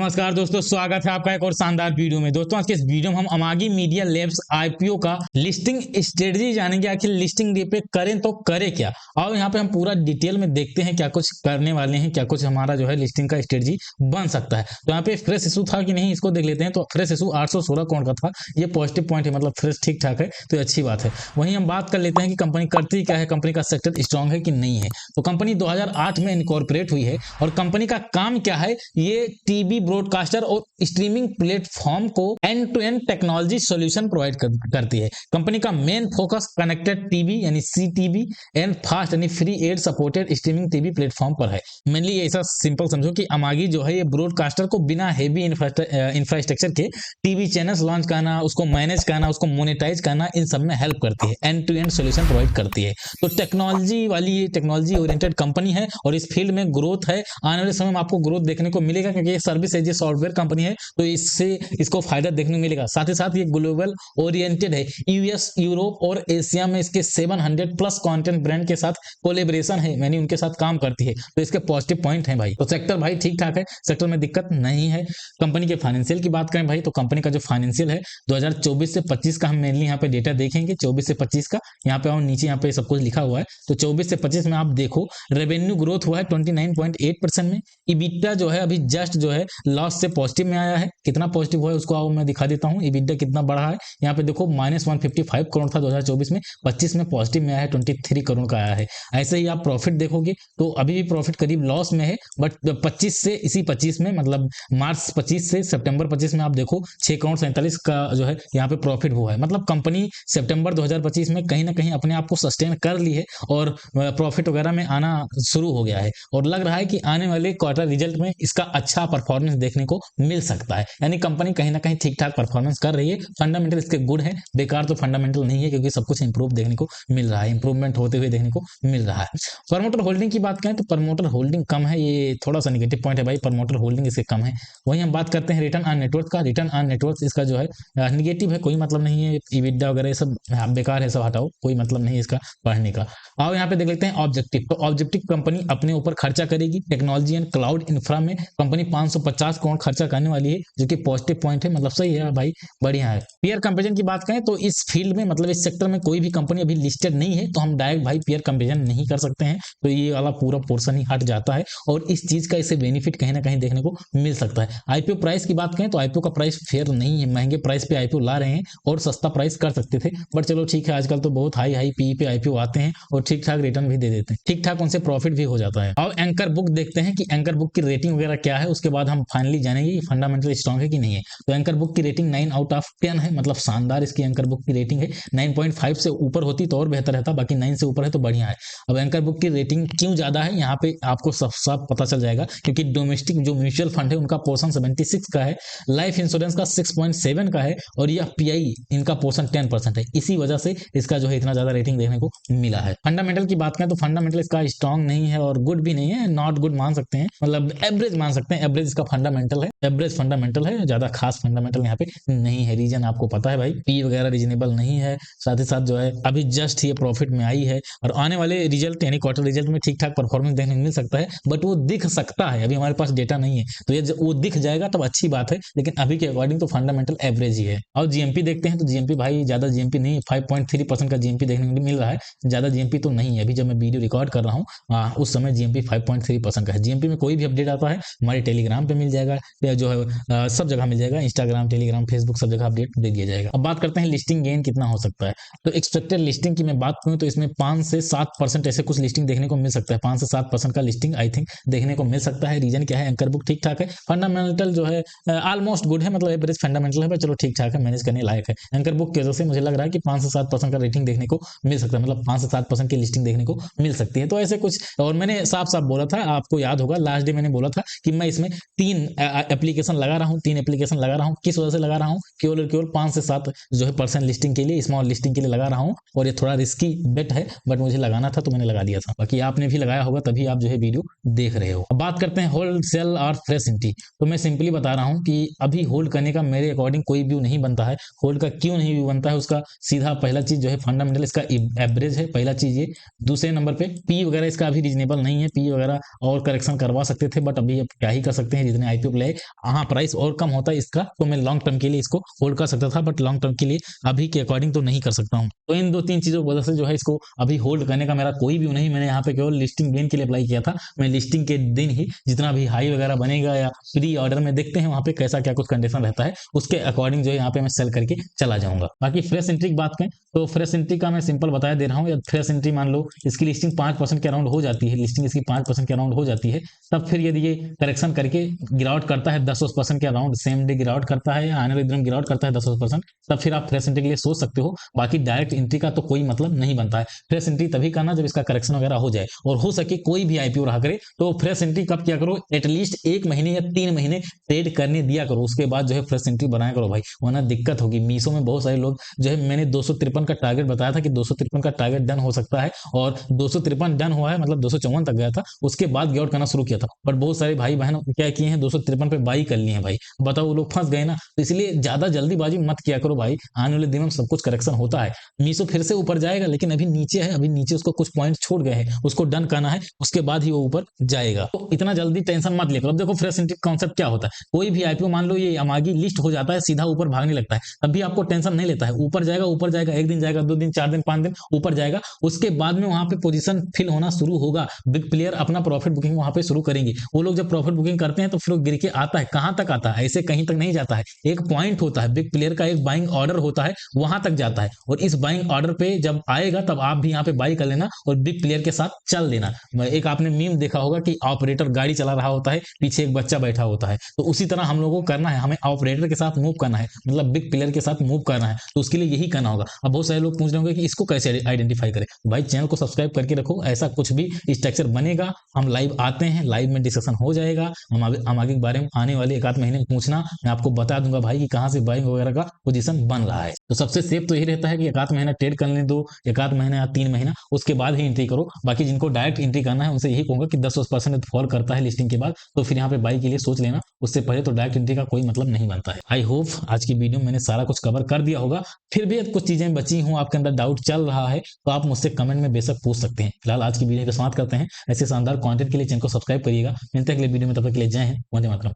नमस्कार दोस्तों, स्वागत है आपका एक और शानदार वीडियो में। दोस्तों आज के इस वीडियो में हम अमागी मीडिया लैब्स आईपीओ का लिस्टिंग स्ट्रेटजी जानेंगे। आखिर लिस्टिंग डे पे करें तो करें क्या। और यहाँ पे हम पूरा डिटेल में देखते हैं क्या कुछ करने वाले हैं, क्या कुछ हमारा जो है लिस्टिंग का स्ट्रेटजी बन सकता है। तो यहाँ पे फ्रेश इशू था कि नहीं, इसको देख लेते हैं। तो फ्रेश इशू 816 करोड़ का था, ये पॉजिटिव पॉइंट है, मतलब फ्रेश ठीक ठाक है, तो अच्छी बात है। वहीं हम बात कर लेते हैं कि कंपनी करती क्या है, कंपनी का सेक्टर स्ट्रांग है कि नहीं है। तो कंपनी 2008 में इनकॉर्पोरेट हुई है और कंपनी का काम क्या है, ये टीवी ब्रॉडकास्टर और स्ट्रीमिंग प्लेटफॉर्म को end to end technology solution provide करती है। कंपनी का मेन फोकस कनेक्टेड टीवी यानी सीटीवी एंड फास्ट यानी free ad supported streaming TV platform पर है। मेनली ऐसा सिंपल समझो कि अमागी जो है ये ब्रॉडकास्टर को बिना हेवी इंफ्रास्ट्रक्चर के टीवी चैनल्स लॉन्च करना, उसको मैनेज करना, उसको मोनेटाइज करना, इन सब में हेल्प करती है, end to end solution provide करती है। तो टेक्नोलॉजी वाली ये टेक्नोलॉजी ओरिएंटेड कंपनी है और इस फील्ड में ग्रोथ है। आने वाले समय में आपको ग्रोथ देखने को मिलेगा क्योंकि ये service as a software company है, तो इससे इसको फायदा देखने को मिलेगा। साथ ही साथ ये ग्लोबल ओरिएंटेड है। यूएस, यूरोप और एशिया में इसके 700 प्लस कंटेंट ब्रांड के साथ कोलेब्रेशन है, यानी उनके साथ काम करती है, तो इसके पॉजिटिव पॉइंट है भाई। तो सेक्टर भाई ठीक ठाक है, सेक्टर में दिक्कत नहीं है। कंपनी के फाइनेंशियल की बात करें भाई, तो कंपनी का जो फाइनेंशियल है 2024 से 25 का हम मेनली यहाँ पे डेटा देखेंगे। 24 से 25 का यहाँ पे और नीचे यहाँ पे सब कुछ लिखा हुआ है। तो 24 से 25 में आप देखो रेवेन्यू ग्रोथ हुआ है 29.8% में। इबिटा जो है अभी जस्ट जो है लॉस से पॉजिटिव में आया है। कितना पॉजिटिव हुआ है उसको आओ मैं दिखा देता हूँ। इबिटा कितना बढ़ा है, यहाँ पे देखो -155 करोड़ था 2024 में, 25 में पॉजिटिव में आया है, 23 करोड़ का आया है। ऐसे ही आप प्रॉफिट देखोगे तो अभी भी प्रॉफिट करीब लॉस में है, बट 25 से इसी 25 में मतलब मार्च 25 से सितंबर 25 में आप देखो 6 करोड़ 47 का जो है यहाँ पे प्रॉफिट हुआ है। मतलब कंपनी सितंबर 2025 में कहीं ना कहीं अपने आप को सस्टेन कर ली है और प्रॉफिट वगैरह में आना शुरू हो गया है, और लग रहा है कि आने वाले क्वार्टर रिजल्ट में इसका अच्छा परफॉर्मेंस देखने को मिल सकता है। यानी कंपनी कहीं ना कहीं ठीक ठाक परफॉर्मेंस कर रही है। फंडामेंटल इसके गुड है, बेकार तो फंडामेंटल नहीं है, क्योंकि सब कुछ इंप्रूव देखने को मिल रहा है, इंप्रूवमेंट होते हुए देखने को मिल रहा है। प्रमोटर होल्डिंग की बात करें तो प्रमोटर होल्डिंग कम है, ये थोड़ा सा नेगेटिव पॉइंट है भाई, प्रमोटर होल्डिंग इसके कम है। वहीं हम बात करते हैं रिटर्न ऑन नेटवर्थ का। रिटर्न ऑन नेटवर्थ इसका जो है निगेटिव है, कोई मतलब नहीं है। इबिटा वगैरह सब बेकार है, सब हटाओ, कोई मतलब नहीं है इसका पढ़ने का। आओ यहाँ पे देख लेते हैं ऑब्जेक्टिव। तो ऑब्जेक्टिव कंपनी अपने ऊपर खर्चा करेगी टेक्नोलॉजी एंड क्लाउड इंफ्रा में। कंपनी 550 करोड़ खर्चा करने वाली है, जो कि पॉजिटिव पॉइंट है, मतलब सही है भाई, बढ़िया है। पीयर कंपैरिजन की बात करें तो इस फील्ड में मतलब इस सेक्टर में कोई भी कंपनी अभी लिस्टेड नहीं है, तो हम डायरेक्ट भाई पीयर कंपैरिजन नहीं कर सकते हैं, तो ये वाला पूरा पोर्शन ही हट जाता है और इस चीज का इसे बेनिफिट कहीं ना कहीं देखने को मिल सकता है। आईपीओ प्राइस की बात करें तो आईपीओ का प्राइस फेयर नहीं है, महंगे प्राइस पे आईपीओ ला रहे हैं और सस्ता प्राइस कर सकते थे, बट चलो ठीक है, आजकल तो बहुत हाई हाई पी पे आईपीओ आते हैं और ठीक ठाक रिटर्न भी दे देते हैं, ठीक ठाक उनसे प्रॉफिट भी हो जाता है। और एंकर बुक देखते हैं कि एंकर बुक की रेटिंग वगैरह क्या है, उसके बाद हम फाइनली जानेंगे कि फंडामेंटल स्ट्रांग है कि नहीं है। तो एंकर बुक की रेटिंग 9 आउट ऑफ 10 है, मतलब शानदार इसकी एंकर बुक की रेटिंग है। 9.5 से ऊपर होती तो और बेहतर रहता, बाकी 9 से ऊपर है तो बढ़िया है। अब एंकर बुक की रेटिंग क्यों ज्यादा है, यहाँ पे आपको सब साफ पता चल जाएगा, क्योंकि डोमेस्टिक जो म्यूचुअल फंड है उनका पोर्शन 76 का है, लाइफ इंश्योरेंस का 6.7 का है, और यह पीआई इनका पोर्शन 10% है। इसी वजह से इसका जो है इतना ज्यादा रेटिंग देखने को मिला है। फंडामेंटल की बात करें तो फंडामेंटल इसका स्ट्रांग नहीं है और गुड भी नहीं है, नॉट गुड मान सकते हैं, मतलब एवरेज मान सकते हैं। एवरेज इसका फंडामेंटल है, एवरेज फंडामेंटल है, ज्यादा खास फंडामेंटल यहाँ पे नहीं है। रीजन आपको पता है भाई, पी वगैरह रीजनेबल नहीं है, साथ ही साथ जो है अभी जस्ट ये प्रॉफिट में आई है और आने वाले रिजल्ट यानी क्वार्टर रिजल्ट में ठीक ठाक परफॉर्मेंस देखने को मिल सकता है, बट वो दिख सकता है, अभी हमारे पास डेटा नहीं है, तो ये वो दिख जाएगा तब अच्छी बात है, लेकिन अभी के अकॉर्डिंग तो फंडामेंटल एवरेज ही है। और जीएमपी देखते हैं तो जीएमपी भाई ज्यादा जीएमपी नहीं, 5.3% का जीएमपी देखने को मिल रहा है, ज्यादा जीएमपी तो नहीं है। अभी जब मैं वीडियो रिकॉर्ड कर रहा हूँ उस समय जीएमपी 5.3% का है। जीएमपी में कोई भी अपडेट आता है हमारे टेलीग्राम पे मिल जाएगा, या जो है सब जगह मिल जाएगा, इंस्टाग्राम, टेलीग्राम, फेसबुक, सब जगह अपडेट दे दिया जाएगा। अब बात करते हैं लिस्टिंग गेन कितना हो सकता है। तो एक्सपेक्टेड लिस्टिंग की मैं बात करूं तो इसमें 5 से 7% ऐसे कुछ लिस्टिंग देखने को मिल सकता है। 5 से 7% का लिस्टिंग आई थिंक देखने को मिल सकता है। रीजन क्या है, एंकर बुक ठीक ठाक है, फंडामेंटल जो है ऑलमोस्ट गुड है, मतलब एवरेज फंडामेंटल है, पर चलो ठीक ठाक है, मैनेज करने लायक है। एंकर बुक की वजह से मुझे लग रहा है कि 5 से 7% का रेटिंग देखने को मिल सकता है, मतलब 5 से 7% की लिस्टिंग देखने को मिल सकती है। तो ऐसे कुछ, और मैंने साफ साफ बोला था, आपको याद होगा लास्ट डे मैंने बोला था कि मैं इसमें 3 एप्लीकेशन लगा रहा हूँ, 3 एप्लीकेशन लगा रहा हूँ। किस वजह से लगा रहा हूँ, केवल और केवल 5 से 7 जो है % लिस्टिंग के लिए, स्मॉल लिस्टिंग के लिए लगा रहा हूँ, और ये थोड़ा रिस्की बेट है, बट मुझे लगाना था तो मैंने लगा दिया था। बाकी आपने भी लगाया होगा तभी आप जो है वीडियो देख रहे हो। अब बात करते हैं होल्ड, सेल और फ्रेश एंट्री। तो मैं सिंपली बता रहा हूँ कि अभी होल्ड करने का मेरे अकॉर्डिंग कोई व्यू नहीं बनता है। होल्ड का क्यों नहीं व्यू बनता है, उसका सीधा पहला चीज जो है फंडामेंटल इसका एवरेज है, पहला चीज ये। दूसरे नंबर पे पी वगैरह इसका अभी रीजनेबल नहीं है, पी वगैरह और करेक्शन करवा सकते थे, बट अभी अब क्या ही कर सकते हैं, जितने आईपीओ प्ले, हाँ प्राइस और कम होता है इसका तो मैं लॉन्ग टर्म के लिए इसको होल्ड कर सकता था, बट लॉन्ग टर्म के लिए अभी के अकॉर्डिंग तो नहीं कर सकता हूँ। तो इन 2-3 चीजों की वजह से जो है इसको अभी होल्ड करने का मेरा कोई भी नहीं। मैंने यहाँ पे केवल लिस्टिंग गेन के लिए अप्लाई किया था। मैं लिस्टिंग के दिन ही जितना भी हाई वगैरह बनेगा या प्री ऑर्डर में देखते हैं वहां पे कैसा क्या कुछ कंडीशन रहता है, उसके अकॉर्डिंग जो है यहाँ पे मैं सेल करके चला जाऊंगा। बाकी फ्रेश एंट्री की बात करें तो फ्रेश एंट्री का मैं सिंपल बताया दे रहा हूँ। फ्रेश एंट्री मान लो इसकी लिस्टिंग 5% के अराउंड हो जाती है, लिस्टिंग इसकी 5% के अराउंड हो जाती है, तब फिर यदि ये करेक्शन करके गिरावट करता है 10% के अराउंड, सेम डे गिरावट करता है या आने वाले दिन गिरावट करता है 10%, तब फिर आप फ्रेश एंट्री के लिए सोच सकते हो। बाकी डायरेक्ट एंट्री का तो कोई मतलब नहीं बनता है। फ्रेश एंट्री तभी करना जब इसका करेक्शन वगैरह हो जाए, और हो सके कोई भी आईपीओ रहा करे तो फ्रेश एंट्री कब क्या करो, एटलीस्ट 1 महीने या 3 महीने ट्रेड करने दिया करो, उसके बाद जो है फ्रेश एंट्री बनाया करो भाई, वरना दिक्कत होगी। मीशो में बहुत सारे लोग जो है, मैंने 253 का टारगेट बताया था कि 253 का टारगेट डन हो सकता है, और 253 डन हुआ है, मतलब 254 तक गया था, उसके बाद गिरावट करना शुरू किया था। बट बहुत सारे भाई बहन क्या किए हैं, 253 पे बाई कर लिए हैं भाई, बताओ वो लोग फंस गए ना। तो इसलिए ज्यादा जल्दीबाजी मत किया करो भाई, आने वाले दिनों में सब कुछ करेक्शन होता है। मीशो फिर से ऊपर जाएगा, लेकिन अभी नीचे है, अभी नीचे उसको कुछ पॉइंट छोड़ गए हैं, उसको डन करना है, उसके बाद ही वो ऊपर जाएगा। तो इतना जल्दी टेंशन मत लेकर। अब देखो फ्रेश एंट्री कॉन्सेप्ट क्या होता है, कोई भी आईपीओ मान लो ये अमागी लिस्ट हो जाता है, सीधा ऊपर भागने लगता है, तब भी आपको टेंशन नहीं लेता है। ऊपर जाएगा, ऊपर जाएगा, 1 दिन जाएगा, 2 दिन, 4 दिन, 5 दिन ऊपर जाएगा, उसके बाद में वहां पे पोजीशन फिल होना शुरू होगा। बिग प्लेयर अपना प्रॉफिट बुकिंग वहां पे शुरू करेंगे। वो लोग जब प्रॉफिट बुकिंग करते हैं तो फिर वो गिर के आता है, कहां तक आता है, ऐसे कहीं तक नहीं जाता है। एक पॉइंट होता है, बिग प्लेयर का एक बाइंग ऑर्डर होता है, वहां तक जाता है, और इस बाइंग ऑर्डर पे जब आएगा तब आप भी यहाँ पे बाई कर लेना और बिग प्लेयर के साथ चल देना। एक आपने मीम देखा होगा कि ऑपरेटर गाड़ी चला रहा होता है, पीछे एक बच्चा बैठा होता है, तो उसी तरह हम लोगों को करना है, हमें ऑपरेटर के साथ मूव करना है, मतलब बिग प्लेयर के साथ मूव करना है। तो उसके लिए यही करना होगा। अब बहुत सारे लोग पूछ रहे होंगे कि इसको कैसे आइडेंटिफाई करें। भाई चैनल को सब्सक्राइब करके रखो, ऐसा कुछ भी स्ट्रक्चर बनेगा, हम लाइव आते हैं, लाइव में डिस्कशन हो जाएगा। हम आगे के बारे में आने वाले 1 आध महीने में पूछना, मैं आपको बता दूंगा भाई कि कहां से बाइंग वगैरह का पोजीशन बन रहा है। तो सबसे सेफ तो यही रहता है कि 1 आध महीना ट्रेड करने दो, 1 आध महीना या 3 महीना, उसके बाद ही एंट्री करो। बाकी जिनको डायरेक्ट एंट्री करना है उनसे यही कहूंगा कि 10% फॉल करता है लिस्टिंग के बाद, तो फिर यहाँ पे बाई के लिए सोच लेना, उससे पहले तो डायरेक्ट एंट्री का कोई मतलब नहीं बनता है। आई होप आज की वीडियो में मैंने सारा कुछ कवर कर दिया होगा। फिर भी कुछ चीजें बची हूँ, आपके अंदर डाउट चल रहा है, तो आप मुझसे कमेंट में बेशक पूछ सकते हैं। फिलहाल आज की वीडियो को समाप्त करते हैं। ऐसे शानदार कंटेंट के लिए चैनल को सब्सक्राइब करिएगा। मिलते हैं अगले वीडियो में, तब तक के लिए जय हिंद, वंदे मातरम।